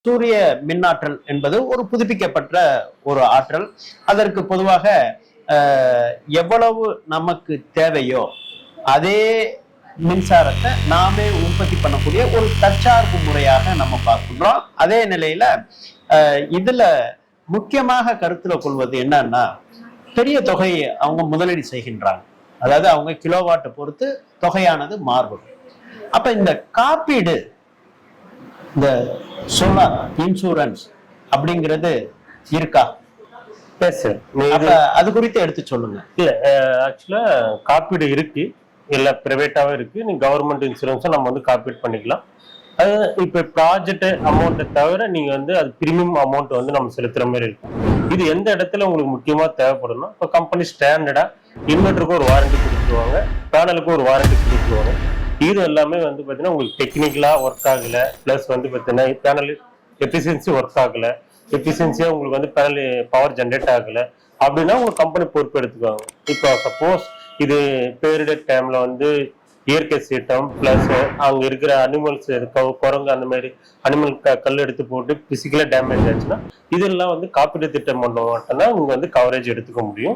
சூரிய மின்னாற்றல் என்பது ஒரு புதுப்பிக்கப்பட்ட ஒரு ஆற்றல். அதற்கு பொதுவாக எவ்வளவு நமக்கு தேவையோ அதே மின்சாரத்தை நாமே உற்பத்தி பண்ணக்கூடிய ஒரு தற்சார்பு முறையாக நம்ம பார்க்கின்றோம். அதே நிலையில இதுல முக்கியமாக கருத்துல கொள்வது என்னன்னா, பெரிய தொகையை அவங்க முதலீடு செய்கின்றாங்க. அதாவது அவங்க கிலோவாட்டை பொறுத்து தொகையானது மாறுபடும். அப்ப இந்த காப்பீடு, இந்த சோலார் இன்சூரன்ஸ் அப்படிங்கிறது இருக்கா? அது குறித்து எடுத்து சொல்லுங்க. இல்ல, ஆக்சுவலா காப்பீடு இருக்கு, இல்ல பிரைவேட்டாவும் இருக்கு. நீங்க கவர்மெண்ட் இன்சூரன்ஸும் நம்ம வந்து காப்பீடு பண்ணிக்கலாம். அது இப்ப ப்ராஜெக்ட் அமௌண்ட்டை தவிர நீங்க வந்து அது பிரீமியம் அமௌண்ட் வந்து நம்ம செலுத்துற மாதிரி இருக்கும். இது எந்த இடத்துல உங்களுக்கு முக்கியமா தேவைப்படும்னா, இப்போ கம்பெனி ஸ்டாண்டர்டா இன்வெர்டருக்கு ஒரு வாரண்டி கொடுத்துருவாங்க, பேனலுக்கு ஒரு வாரண்டி கொடுத்துருவாங்க. இது எல்லாமே வந்து பாத்தீங்கன்னா உங்களுக்கு டெக்னிக்கலா ஒர்க் ஆகல, பிளஸ் வந்து பாத்தீங்கன்னா பேனல் எஃபிஷியன்சி ஒர்க் ஆகல, எஃபிஷியன்சியா உங்களுக்கு வந்து பேனல் பவர் ஜென்ரேட் ஆகல அப்படின்னா உங்க கம்பெனி பொறுப்பு எடுத்துக்குவாங்க. இப்போ சப்போஸ் இது பேரிடர் டைம்ல வந்து இயற்கை சீற்றம் பிளஸ் அங்க இருக்கிற அனிமல்ஸ் குரங்கு அந்த மாதிரி அனிமல் கல் எடுத்து போட்டு பிசிக்கலா டேமேஜ் ஆச்சுன்னா இதெல்லாம் வந்து காப்பீடு திட்டம் பண்ண மட்டும்தான் நீங்க வந்து கவரேஜ் எடுத்துக்க முடியும்.